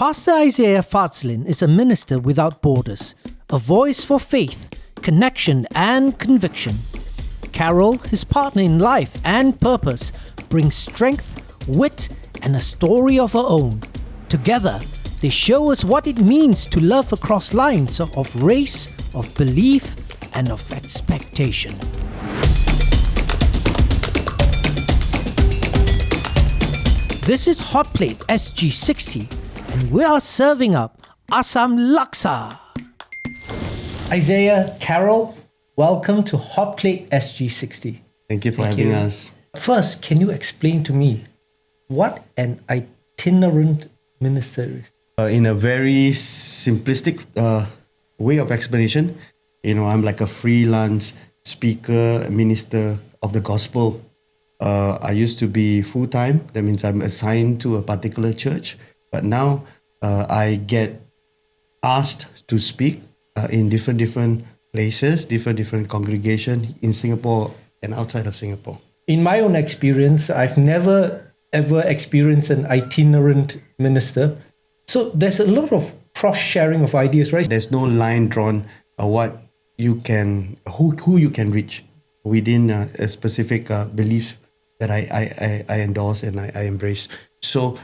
Pastor Isaiah Fadzlin is a minister without borders, a voice for faith, connection and conviction. Carol, his partner in life and purpose, brings strength, wit and a story of her own. Together, they show us what it means to love across lines of race, of belief and of expectation. This is Hotplate SG60 and we are serving up Assam Laksa. Isaiah, Carol, welcome to Hotplate SG60. Thank you for having us. First, can you explain to me what an itinerant minister is? In a very simplistic way of explanation, I'm like a freelance speaker, minister of the gospel. I used to be full-time. That means I'm assigned to a particular church. But now I get asked to speak in different places, different congregations in Singapore and outside of Singapore. In my own experience, I've never ever experienced an itinerant minister. So there's a lot of cross-sharing of ideas, right? There's no line drawn what you can, who you can reach within a specific belief that I endorse and I embrace. So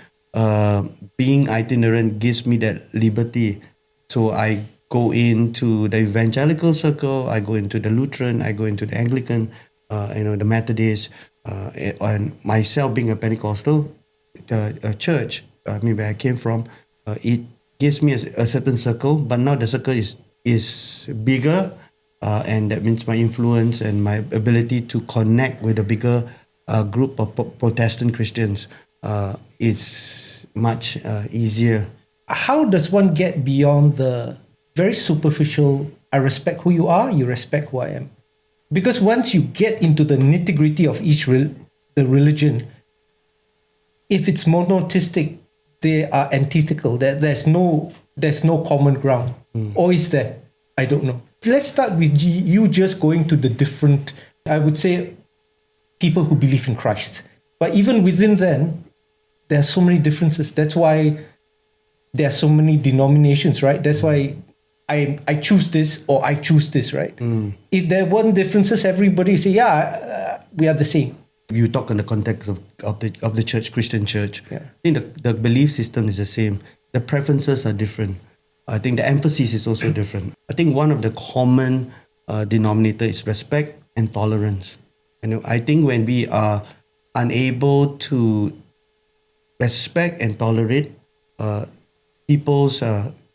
being itinerant gives me that liberty. So I go into the evangelical circle, I go into the Lutheran, I go into the Anglican, the Methodist, and myself being a Pentecostal church, where I came from, it gives me a certain circle, but now the circle is bigger, and that means my influence and my ability to connect with a bigger group of Protestant Christians is much easier. How does one get beyond the very superficial, I respect who you are, you respect who I am? Because once you get into the nitty-gritty of each the religion, if it's monotheistic, they are antithetical. There's no common ground. Or is there? I don't know. Let's start with you just going to the different, I would say, people who believe in Christ. But even within them, there are so many differences. That's why there are so many denominations, right? That's why I choose this or I choose this, right? If there weren't differences, everybody say, we are the same. You talk in the context of the church, Christian church. Yeah. I think the belief system is the same. The preferences are different. I think the emphasis is also different. I think one of the common denominator is respect and tolerance. And I think when we are unable to respect and tolerate people's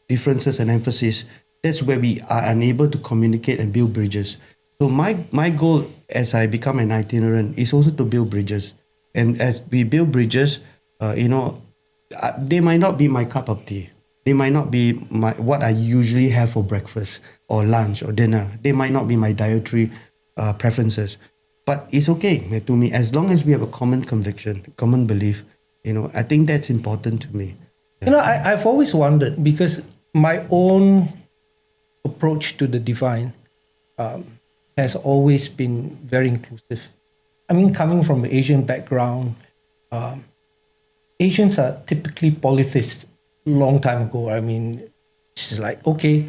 differences and emphasis, that's where we are unable to communicate and build bridges. So my goal as I become an itinerant is also to build bridges. And as we build bridges, they might not be my cup of tea. They might not be what I usually have for breakfast or lunch or dinner. They might not be my dietary preferences. But it's okay to me as long as we have a common conviction, common belief. I think that's important to me. I've always wondered, because my own approach to the divine has always been very inclusive. I mean, coming from an Asian background, Asians are typically polytheists long time ago. I mean, it's like, okay,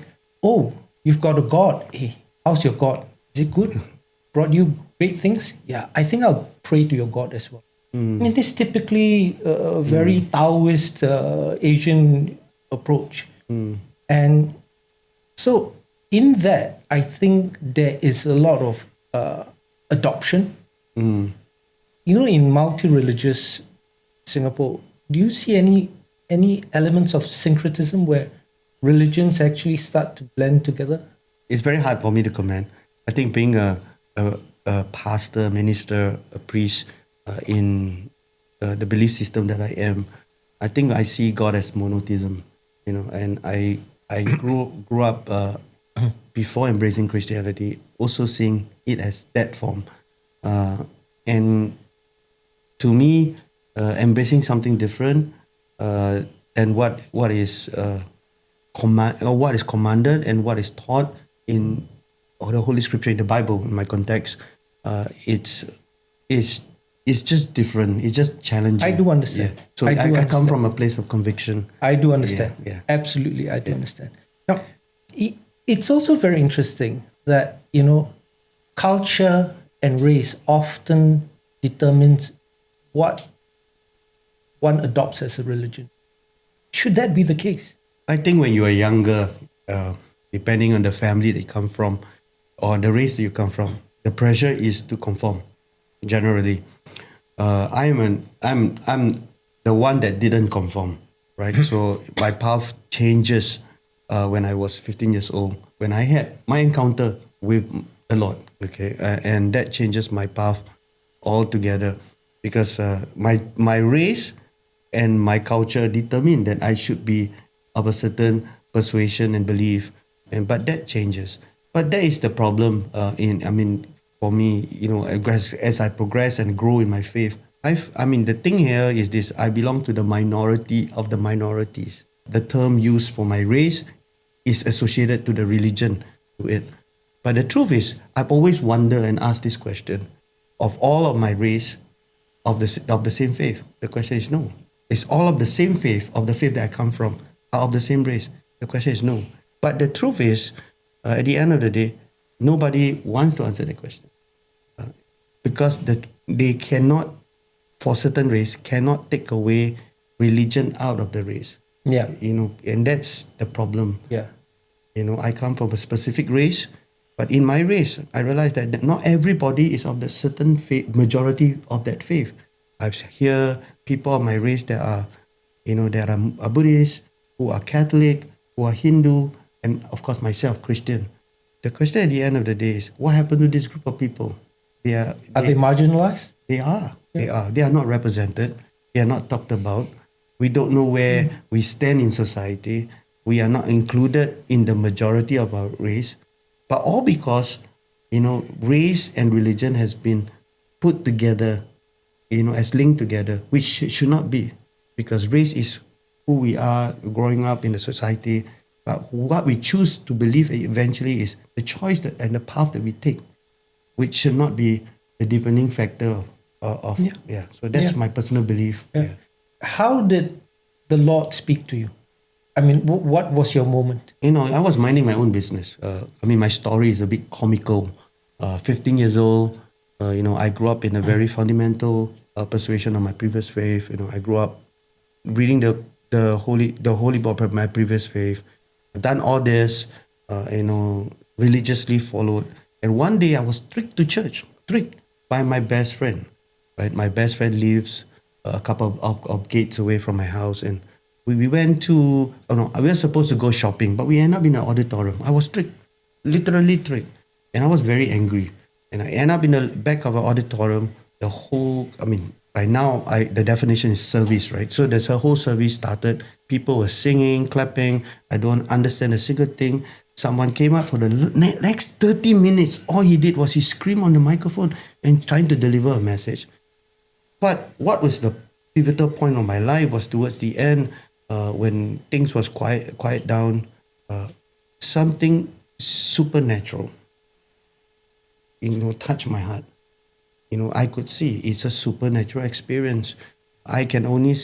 you've got a God. Hey, how's your God? Is it good? Brought you great things? Yeah, I think I'll pray to your God as well. I mean, this is typically a very Taoist Asian approach. And so in that, I think there is a lot of adoption. In multi-religious Singapore, do you see any elements of syncretism where religions actually start to blend together? It's very hard for me to comment. I think being a pastor, minister, a priest, in the belief system that I am, I think I see God as monotheism, and I grew up before embracing Christianity, also seeing it as that form, and to me, embracing something different than what is commanded and what is taught in the Holy Scripture in the Bible. In my context, it's it's just different. It's just challenging. I do understand. Yeah. So I come from a place of conviction. I do understand. Yeah. Absolutely, I do understand. Now, it's also very interesting that, culture and race often determines what one adopts as a religion. Should that be the case? I think when you are younger, depending on the family that you come from or the race that you come from, the pressure is to conform. Generally, I'm the one that didn't conform, right? So my path changes when I was 15 years old, when I had my encounter with the Lord. Okay, and that changes my path altogether, because my race and my culture determine that I should be of a certain persuasion and belief, but that changes. But that is the problem. For me, as I progress and grow in my faith, the thing here is this: I belong to the minority of the minorities. The term used for my race is associated to the religion, to it. But the truth is, I've always wondered and asked this question: of all of my race, of the same faith? The question is no. Is all of the same faith, of the faith that I come from, are of the same race? The question is no. But the truth is, at the end of the day, nobody wants to answer that question, because they cannot, for certain race, cannot take away religion out of the race. Yeah. And that's the problem. Yeah. I come from a specific race, but in my race, I realize that not everybody is of the certain faith, majority of that faith. I hear people of my race that are, that are Buddhist, who are Catholic, who are Hindu, and of course myself, Christian. The question at the end of the day is, what happened to this group of people? Are they marginalized? They are. They are not represented. They are not talked about. We don't know where we stand in society. We are not included in the majority of our race. But all because, race and religion has been put together, as linked together, which should not be. Because race is who we are growing up in the society. But what we choose to believe eventually is the choice and the path that we take, which should not be the defining factor of. So that's my personal belief. Yeah. How did the Lord speak to you? What was your moment? I was minding my own business. My story is a bit comical. 15 years old, I grew up in a very fundamental persuasion of my previous faith. I grew up reading the holy book of my previous faith. I've done all this, religiously followed. And one day I was tricked to church, by my best friend. Right, my best friend lives a couple of gates away from my house, and we went to. We were supposed to go shopping, but we ended up in an auditorium. I was tricked, literally tricked, and I was very angry. And I ended up in the back of an auditorium. By now, the definition is service, right? So there's a whole service started. People were singing, clapping. I don't understand a single thing. Someone came up for the next 30 minutes. All he did was he screamed on the microphone and trying to deliver a message. But what was the pivotal point of my life was towards the end, when things was quiet down. Something supernatural, touched my heart. I could see it's a supernatural experience. I can only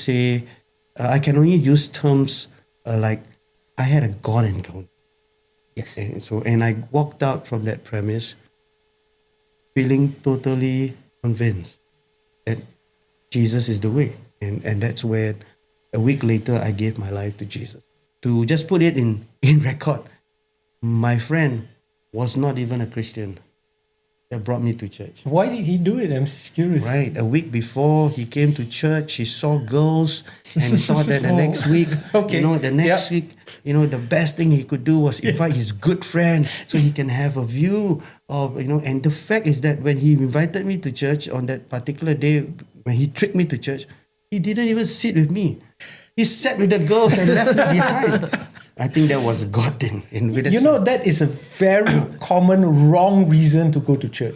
use terms like I had a God encounter. Yes. And I walked out from that premise feeling totally convinced that Jesus is the way. And that's where a week later I gave my life to Jesus. To just put it in record, my friend was not even a Christian that brought me to church. Why did he do it? I'm curious. Right. A week before he came to church, he saw girls and thought that the next week, week, the best thing he could do was invite his good friend so he can have a view of, and the fact is that when he invited me to church on that particular day, when he tricked me to church, he didn't even sit with me. He sat with the girls and left me behind. I think that was a God thing. That is a very common wrong reason to go to church.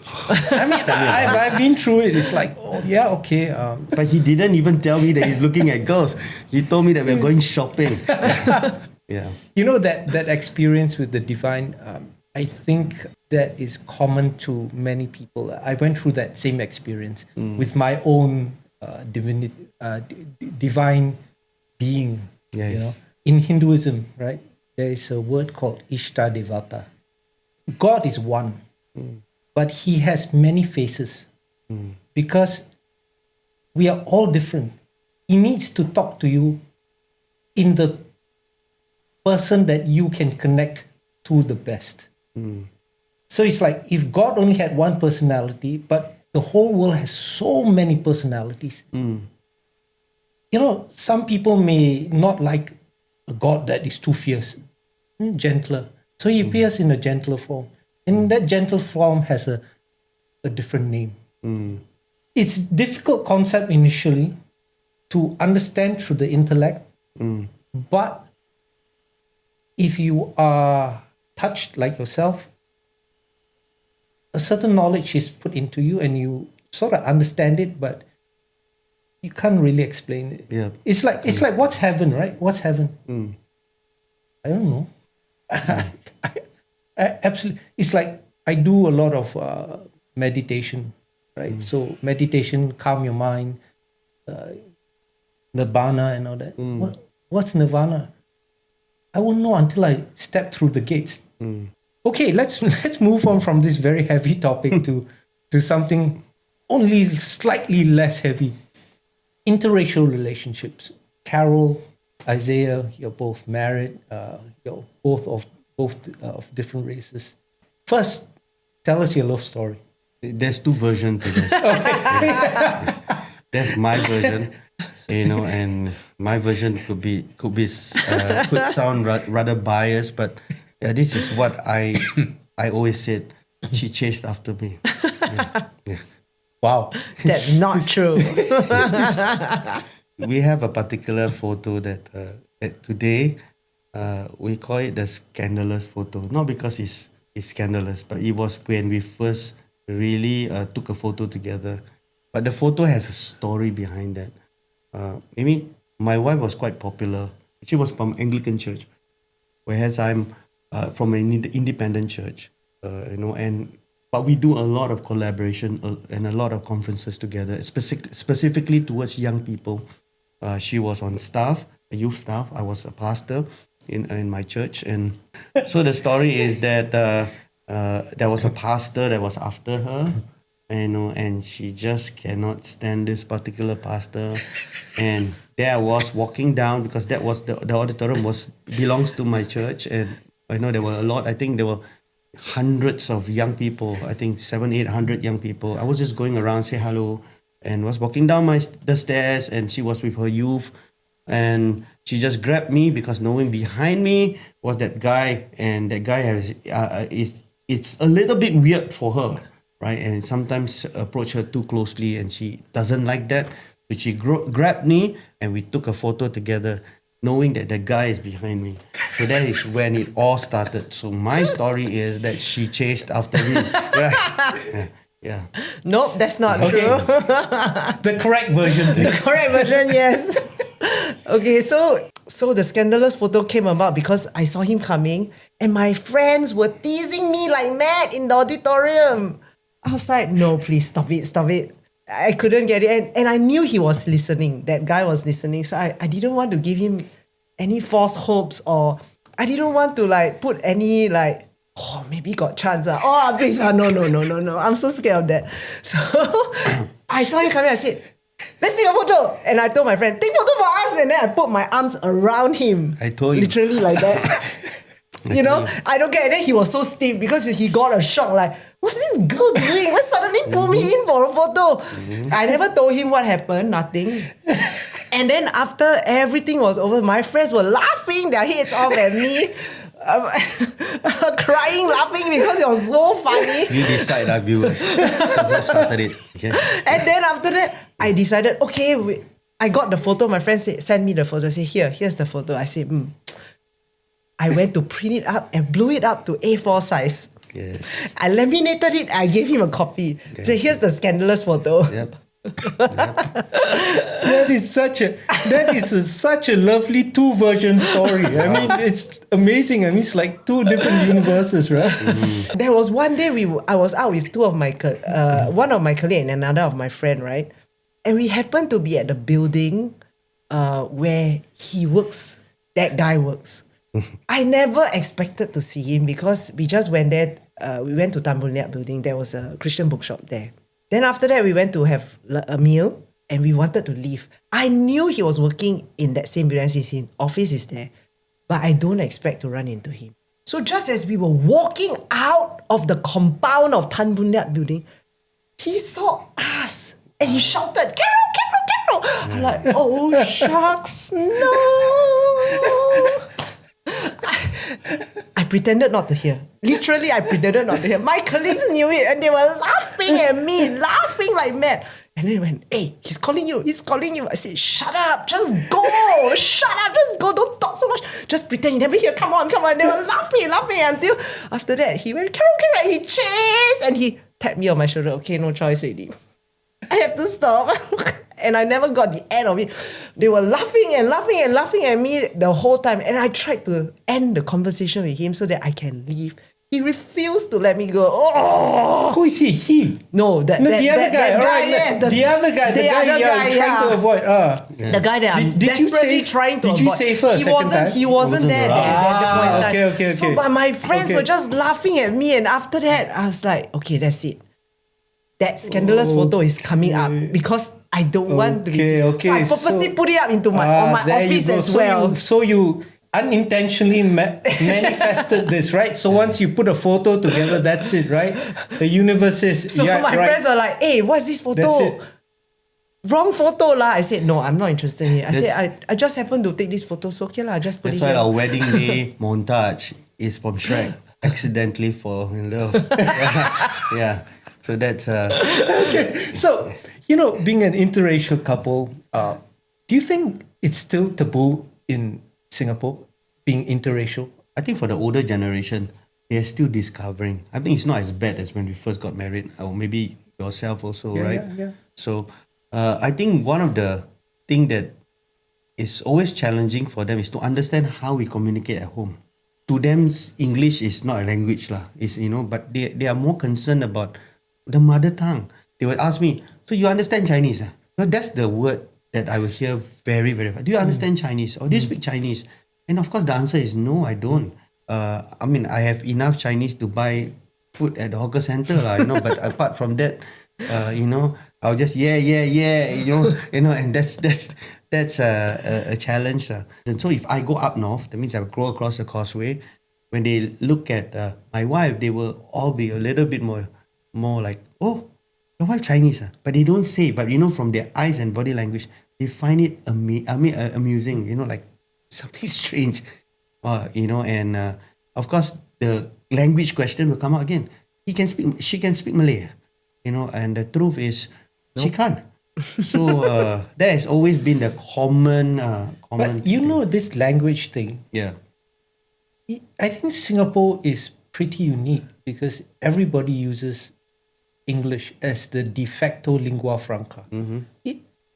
I've been through it. It's like, okay. But he didn't even tell me that he's looking at girls. He told me that we're going shopping. Yeah. That experience with the divine, I think that is common to many people. I went through that same experience with my own divine being. Yes. You know, in Hinduism, right, there is a word called Ishta Devata. God is one, but He has many faces because we are all different. He needs to talk to you in the person that you can connect to the best. So it's like if God only had one personality, but the whole world has so many personalities. You know, some people may not like a God that is too fierce, gentler. So He appears in a gentler form. And that gentle form has a different name. It's a difficult concept initially to understand through the intellect. But if you are touched like yourself, a certain knowledge is put into you and you sort of understand it, but you can't really explain it. Yeah. It's like what's heaven, right? What's heaven? I don't know. I absolutely. It's like I do a lot of meditation, right? So meditation, calm your mind, nirvana and all that. What's nirvana? I won't know until I step through the gates. Okay, let's move on from this very heavy topic to something only slightly less heavy. Interracial relationships. Carol, Isaiah, you're both married. You're both of different races. First, tell us your love story. There's two versions to this. That's my version, and my version could sound rather biased, but this is what I always said. She chased after me. Yeah. Wow, that's not true. We have a particular photo that today we call it the scandalous photo. Not because it's scandalous, but it was when we first really took a photo together. But the photo has a story behind that. My wife was quite popular. She was from Anglican church, whereas I'm from an independent church. But we do a lot of collaboration and a lot of conferences together, specifically towards young people. She was on staff, a youth staff. I was a pastor in my church, and so the story is that there was a pastor that was after her, and she just cannot stand this particular pastor. And there I was walking down because that was the auditorium belongs to my church, and I know there were a lot. I think there were hundreds of young people. I think 700-800 young people. I was just going around, say hello, and was walking down the stairs, and she was with her youth, and she just grabbed me because knowing behind me was that guy, and that guy it's a little bit weird for her, right? And sometimes approach her too closely, and she doesn't like that. So she grabbed me, and we took a photo together, knowing that the guy is behind me. So that is when it all started. So my story is that she chased after me. Right? Yeah. Nope, that's not true. The correct version. The correct version, yes. Okay, so the scandalous photo came about because I saw him coming and my friends were teasing me like mad in the auditorium. I was like, no, please stop it. I couldn't get it. And I knew he was listening. That guy was listening. So I didn't want to give him any false hopes, or I didn't want to put any maybe got chance. Please, no. I'm so scared of that. So I saw him coming. I said, let's take a photo. And I told my friend, take photo for us. And then I put my arms around him. I told you. Literally like that. I don't get it. Then he was so stiff because he got a shock. Like, what's this girl doing? Why suddenly pull me in for a photo? I never told him what happened. Nothing. And then after everything was over, my friends were laughing their heads off at me. Crying, laughing because it was so funny. You decide, our viewers. So who started it? Okay. And then after that, I decided, okay, I got the photo. My friend sent me the photo. I said, here's the photo. I said, I went to print it up and blew it up to A4 size. Yes. I laminated it. I gave him a copy. Okay. So here's the scandalous photo. Yep. That is such a lovely two-version story. I mean, it's amazing. I mean, it's like two different universes, right? There was one day I was out with two of my one of my colleague and another of my friend, right? And we happened to be at the building where he works. That guy works. I never expected to see him because we just went there. We went to Tan Boon Liat building. There was a Christian bookshop there. Then after that, we went to have a meal and we wanted to leave. I knew he was working in that same building. His office is there. But I don't expect to run into him. So just as we were walking out of the compound of Tan Boon Liat building, he saw us and he shouted, "Carol, Carol, Carol!" I'm like, oh shucks, no. I pretended not to hear. Literally, I pretended not to hear. My colleagues knew it and they were laughing at me, laughing like mad. And then they went, "Hey, he's calling you, he's calling you." I said, "Shut up, just go, shut up, just go, don't talk so much. Just pretend you never hear, come on, come on." They were laughing until after that, he went, "Carol, Carol," he chased and he tapped me on my shoulder. Okay, no choice already. I have to stop. And I never got the end of it. They were laughing and laughing and laughing at me the whole time. And I tried to end the conversation with him so that I can leave. He refused to let me go. Oh! Who is he? He? No, the other guy. All right, Yes, the other guy. The guy you're trying to avoid. The guy that I'm desperately trying to avoid. Did you say first? He wasn't there. Okay. So, but my friends were just laughing at me. And after that, I was like, okay, that's it. That scandalous photo is coming up because I don't want to be. So I purposely put it up into on my office as well. So you unintentionally manifested this, right? So once you put a photo together, that's it, right? The universe is. So my friends are like, "Hey, what's this photo? Wrong photo lah." I said, "No, I'm not interested in it." I said, I just happened to take this photo, so okay lah, just put it. That's why our wedding day montage is from Shrek. Accidentally fall in love. Yeah. So that's okay. So, being an interracial couple, do you think it's still taboo in Singapore, being interracial? I think for the older generation, they're still discovering. I think it's not as bad as when we first got married, or maybe yourself also, right? Yeah. So I think one of the thing that is always challenging for them is to understand how we communicate at home. To them, English is not a language lah. But they are more concerned about the mother tongue. They would ask me, "So you understand Chinese?" No, that's the word that I will hear very, very. Do you understand Chinese or do you speak Chinese? And of course, the answer is no, I don't. I have enough Chinese to buy food at the hawker center, but apart from that, I'll just and that's a challenge. And so if I go up north, that means I go across the causeway. When they look at my wife, they will all be a little bit more like, "Oh, your wife Chinese," but they don't say. But from their eyes and body language, they find it amusing. Like something strange, And of course, the language question will come out again. She can speak Malay, And the truth is, she can't. So that has always been the common. But this language thing. Yeah. I think Singapore is pretty unique because everybody uses English as the de facto lingua franca.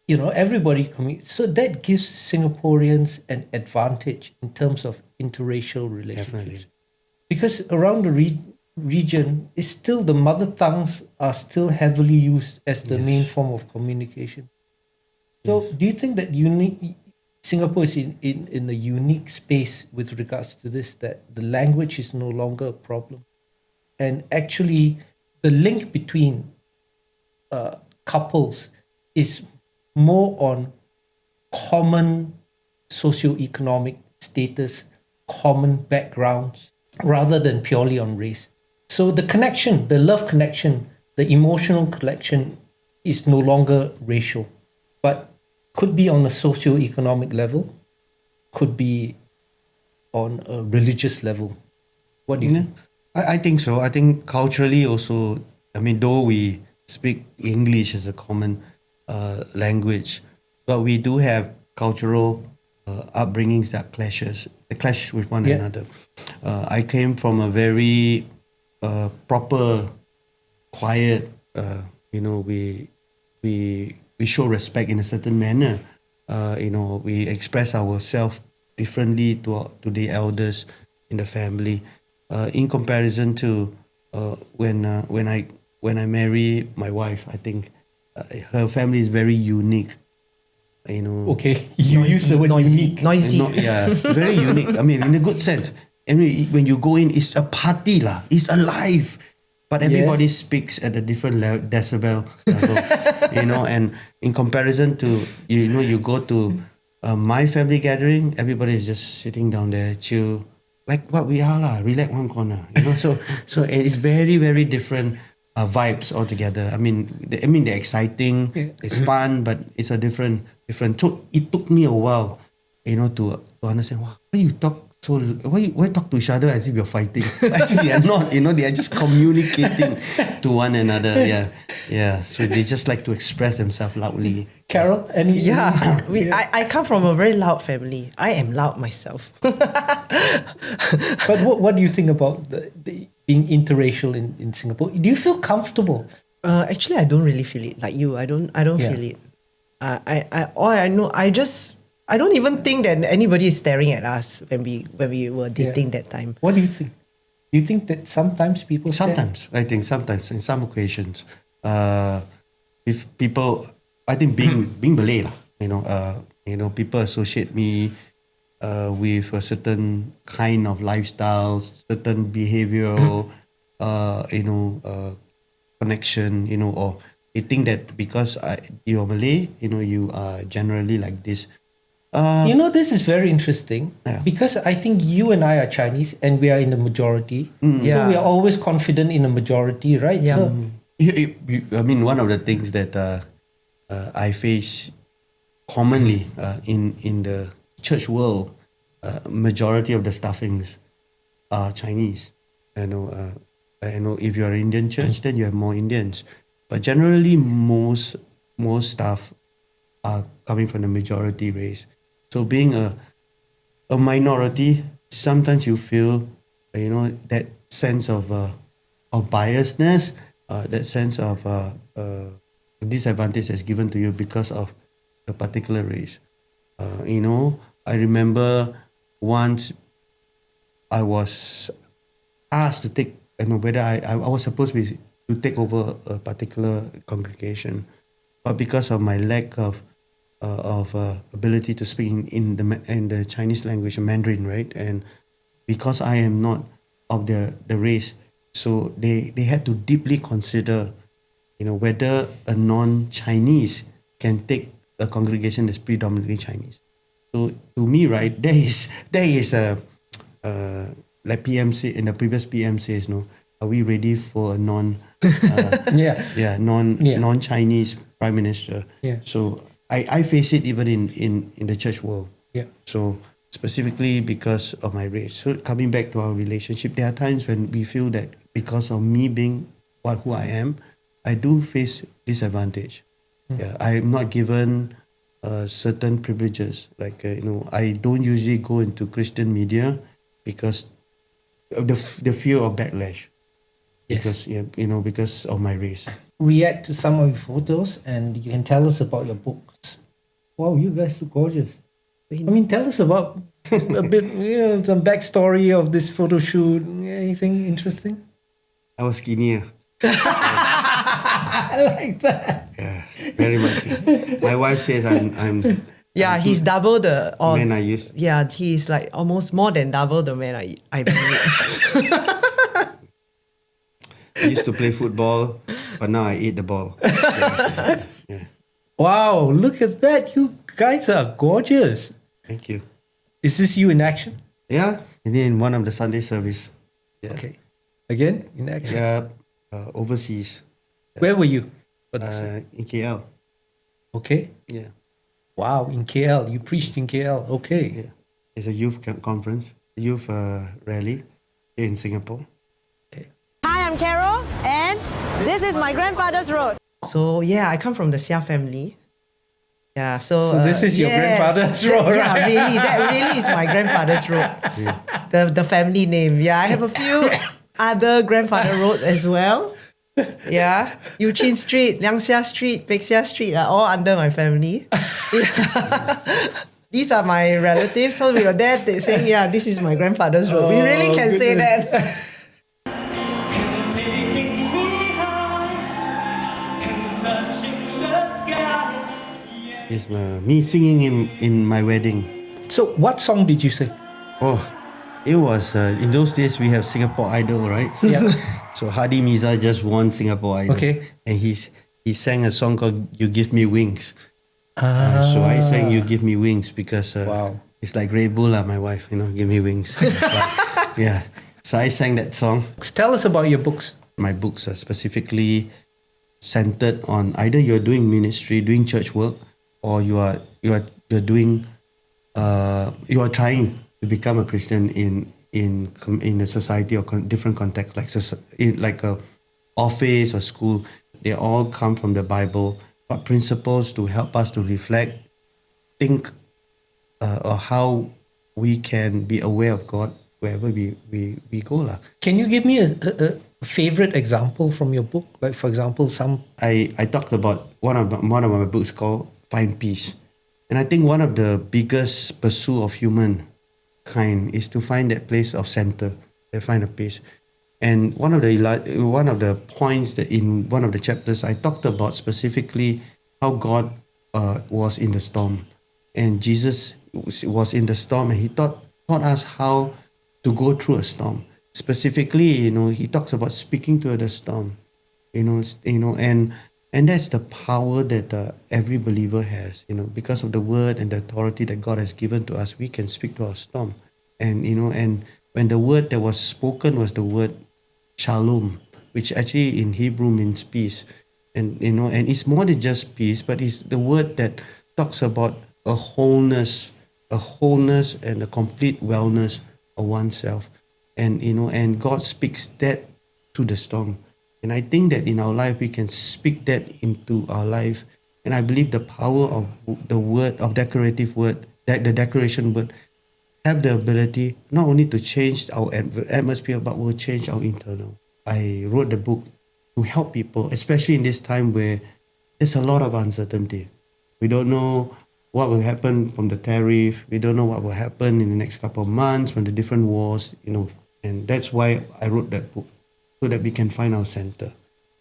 Everybody so that gives Singaporeans an advantage in terms of interracial relationships. Definitely. Because around the region, is still the mother tongues are still heavily used as the main form of communication. So, do you think that Singapore is in a unique space with regards to this, that the language is no longer a problem, and actually the link between couples is more on common socioeconomic status, common backgrounds, rather than purely on race? So the connection, the love connection, the emotional connection is no longer racial, but could be on a socioeconomic level, could be on a religious level. What do you think? I think so. I think culturally also, though we speak English as a common language, but we do have cultural upbringings that clash with one another. I came from a very proper, quiet, we we show respect in a certain manner. We express ourselves differently to the elders in the family. In comparison to when I marry my wife, I think her family is very unique. Okay, you use the word unique. Noisy. Very unique. I mean, in a good sense. I mean, when you go in, it's a party lah. It's alive, but everybody speaks at a different decibel level. And in comparison to you go to my family gathering, everybody is just sitting down there, chill, like what we are lah, relax one corner. So it's very, very different vibes altogether. I mean, they're exciting, it's fun, but it's a different. So it took me a while, to understand why you talk so. Why talk to each other as if you're fighting? Actually, they are not. They are just communicating to one another. Yeah. So they just like to express themselves loudly. Carol, any? Yeah, I come from a very loud family. I am loud myself. But what do you think about the being interracial in Singapore? Do you feel comfortable? Actually, I don't really feel it like you. I don't feel it. All I know, I don't even think that anybody is staring at us when we were dating that time. What do you think? Do you think that sometimes people Sometimes, I think sometimes, in some occasions, if people, I think being Malay lah, people associate me with a certain kind of lifestyle, certain behavioral, connection, or they think that because you're Malay, you are generally like this. This is very interesting because I think you and I are Chinese and we are in the majority. So we are always confident in the majority, right? Yeah. So, I mean, one of the things that I face commonly in the church world, majority of the staffings are Chinese. I know if you're an Indian church, then you have more Indians. But generally, most staff are coming from the majority race. So being a minority, sometimes you feel, that sense of biasness, that sense of disadvantage that's given to you because of a particular race. I remember once I was asked to take, whether I was supposed to take over a particular congregation, but because of my lack of ability to speak in the Chinese language, Mandarin, right, and because I am not of the race, so they had to deeply consider, whether a non-Chinese can take a congregation that's predominantly Chinese. So to me, right, there is a like PMC in the previous PM says, are we ready for a non-Chinese prime minister? Yeah. So I face it even in the church world. Yeah. So specifically because of my race. So coming back to our relationship, there are times when we feel that because of me being who I am, I do face disadvantage. Yeah, I am not given certain privileges. Like I don't usually go into Christian media because of the fear of backlash. Yes. Because because of my race. react to some of your photos and you can tell us about your books. Wow, you guys look gorgeous. I mean, tell us about a bit, some backstory of this photo shoot. Anything interesting? I was skinnier. I like that. Yeah, very much skinny. My wife says I'm Yeah, he's double the man I used. Yeah, he's like almost more than double the man I meet. I used to play football, but now I eat the ball. Yeah. Wow, look at that. You guys are gorgeous. Thank you. Is this you in action? Yeah, and then one of the Sunday service. Yeah. Okay. Again, in action? Yeah, overseas. Where were you? In KL. Okay. Yeah. Wow, in KL. You preached in KL. Okay. Yeah. It's a youth conference, youth rally in Singapore. Hi, I'm Carol, and this is my grandfather's road. So yeah, I come from the Seah family. Yeah, so this is your grandfather's road, Yeah, right? really, that really is my grandfather's road. Yeah. The family name. Yeah, I have a few other grandfather road as well. Yeah, Yu Chin Street, Liangxia Street, Peksia Street are all under my family. Yeah. These are my relatives. So we were there saying, yeah, this is my grandfather's road. We really can say that. It's me singing in my wedding. So, what song did you sing? Oh, it was in those days we have Singapore Idol, right? Yeah. So Hadi Miza just won Singapore Idol. Okay. And he sang a song called "You Give Me Wings." So I sang "You Give Me Wings" because Wow. it's like Red Bull, my wife. Give me wings. Yeah. So I sang that song. Tell us about your books. My books are specifically centered on either you're doing ministry, doing church work, or you're doing you are trying to become a Christian in a society or different contexts like a office or school. They all come from the Bible, but principles to help us to reflect, think, or how we can be aware of God wherever we go lah. Can you give me a favorite example from your book? Like, for example, some... I talked about one of my books called Find Peace. And I think one of the biggest pursuit of humankind is to find that place of center, to find a peace. And one of the points that in one of the chapters I talked about specifically how God was in the storm, and Jesus was in the storm, and he taught us how to go through a storm. Specifically, he talks about speaking to the storm, and that's the power that every believer has, because of the word and the authority that God has given to us. We can speak to our storm, and when the word that was spoken was the word shalom, which actually in Hebrew means peace, and it's more than just peace, but it's the word that talks about a wholeness and a complete wellness of oneself, and God speaks that to the storm. And I think that in our life, we can speak that into our life. And I believe the power of the word, of decorative word, the decoration word, have the ability not only to change our atmosphere, but will change our internal. I wrote the book to help people, especially in this time where there's a lot of uncertainty. We don't know what will happen from the tariff. We don't know what will happen in the next couple of months from the different wars, and that's why I wrote that book, so that we can find our center.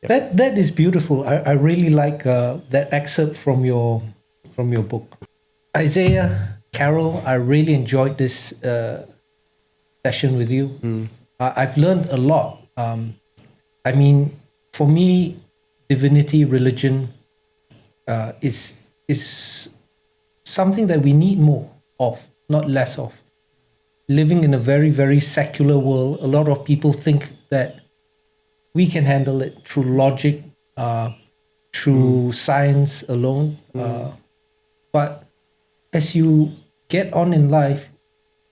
Yep. That is beautiful. I really like that excerpt from your book. Isaiah, Carol, I really enjoyed this session with you. I've learned a lot. For me, divinity, religion is something that we need more of, not less of. Living in a very, very secular world, a lot of people think that we can handle it through logic, through science alone. But as you get on in life,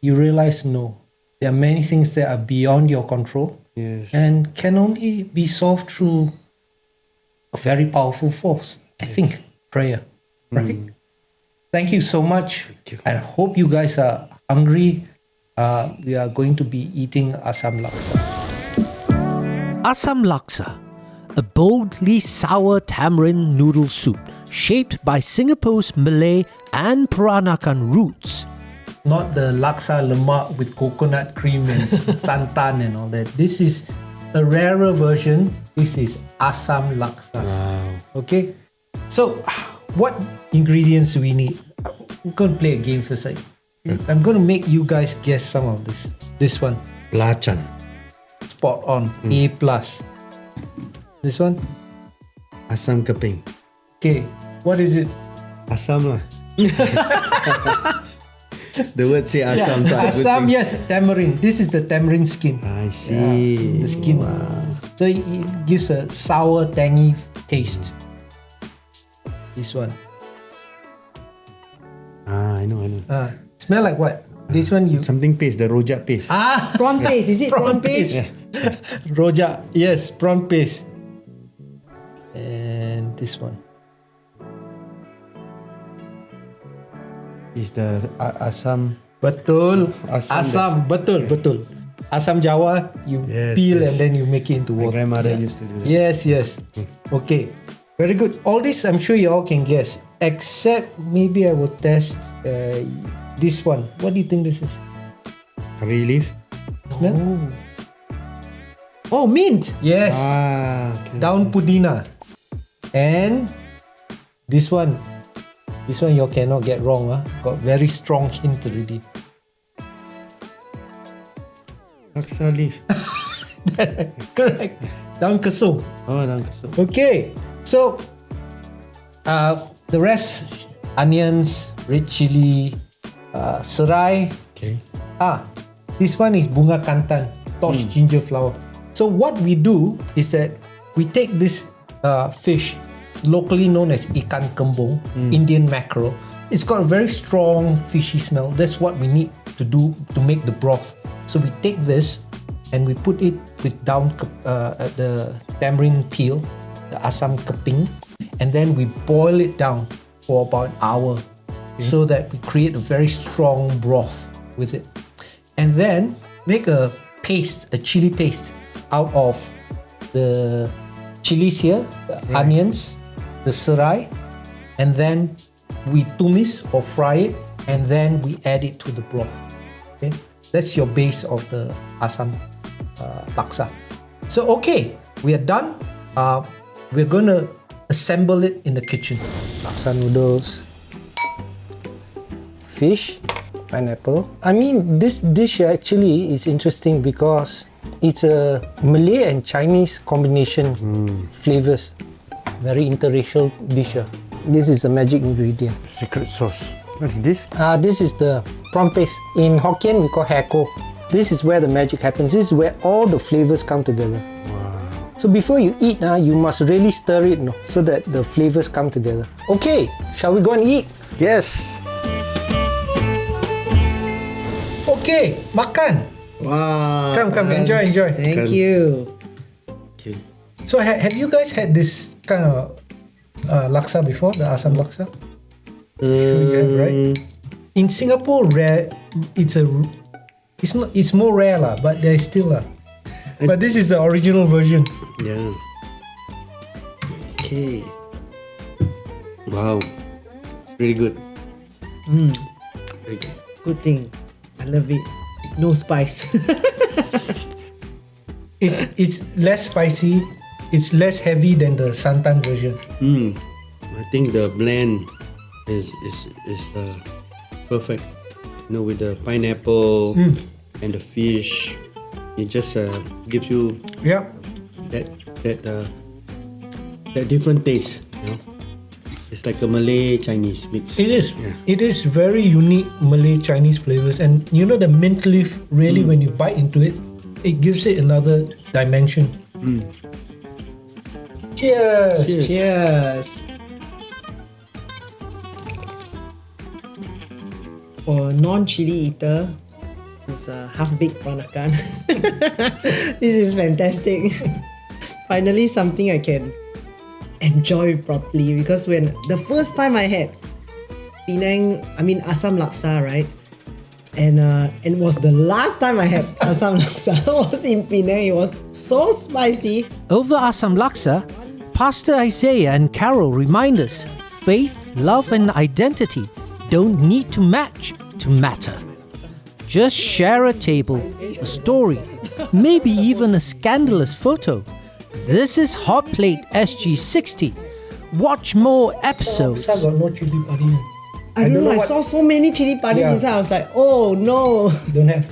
you realize, no, there are many things that are beyond your control. Yes. And can only be solved through a very powerful force. I think prayer, right? Thank you so much. I hope you guys are hungry. We are going to be eating Assam Laksa. Assam Laksa, a boldly sour tamarind noodle soup shaped by Singapore's Malay and Peranakan roots. Not the laksa lemak with coconut cream and santan and all that. This is a rarer version. This is Assam Laksa. Wow. Okay? So, what ingredients do we need? We're going to play a game first. I'm going to make you guys guess some of this. This one, Belacan. spot on, A+. This one, Asam keping. okay. What is it? Asam lah. The word say Asam. So I would Assam, think- yes, tamarind. This is the tamarind skin. I see. The skin. Wow. So it gives a sour, tangy taste. This one. I know. Smell like what? This one you... Something paste, the rojak paste. Prawn paste, is it prawn paste? Rojak, yes, prawn paste. And this one. Is the Asam. Betul. Assam Assam. Betul. Assam Jawa, you Yes, peel yes. and then you make it into My water. grandmother used to do that. Yes. Okay. Very good. All this I'm sure you all can guess. Except maybe I will test this one. What do you think this is? Curry leaf. Smell? Oh, mint. Yes. Okay. Daun pudina. And this one you all cannot get wrong. Got very strong hint already. Laksa leaf. Correct. Daun kesum. Oh, daun kesum. Okay. So the rest, onions, red chili, serai. Okay. This one is bunga kantan, torch ginger flower. So what we do is that we take this fish, locally known as ikan kembung, Indian mackerel. It's got a very strong fishy smell. That's what we need to do to make the broth. So we take this and we put it with the tamarind peel, the asam keping, and then we boil it down for about an hour so that we create a very strong broth with it. And then make a paste, a chili paste out of the chilies here, the onions, the serai, and then we tumis or fry it, and then we add it to the broth. Okay, that's your base of the Assam laksa. So okay, we are done. We're gonna assemble it in the kitchen. Laksa noodles, fish, pineapple. I mean, this dish actually is interesting because it's a Malay and Chinese combination flavors. Very interracial dish. This is the magic ingredient. Secret sauce. What's this? This is the prawn paste. In Hokkien, we call heko. This is where the magic happens. This is where all the flavors come together. Wow. So before you eat, you must really stir it so that the flavors come together. Okay, shall we go and eat? Yes. Okay, makan. Wow. Come, enjoy. Thank you. Okay. So have you guys had this kind of laksa before, the Assam laksa? Sure you have, right? In Singapore, it's more rare lah, but there is still lah. But this is the original version. Yeah. Okay. Wow. It's really good. Very good. Good thing. I love it. No spice. It's less spicy. It's less heavy than the santan version. I think the blend is perfect. You know, with the pineapple and the fish, it just gives you Yeah. that different taste. You know, it's like a Malay Chinese mix. It is. Yeah. It is very unique Malay Chinese flavors, and you know the mint leaf. Really, when you bite into it, it gives it another dimension. Cheers. Cheers. For non-chili eater who's a half-baked peranakan, this is fantastic. Finally, something I can enjoy properly, because when the first time I had Assam Laksa, right? And it was the last time I had Assam Laksa. I was in Penang. It was so spicy. Over Assam Laksa, Pastor Isaiah and Carol remind us faith, love, and identity don't need to match to matter. Just share a table, a story, maybe even a scandalous photo. This is Hotplate SG60. Watch more episodes. Laksa got no chili padi. I don't know. I what- saw so many chili padi Yeah. inside. I was like, oh no. Don't have.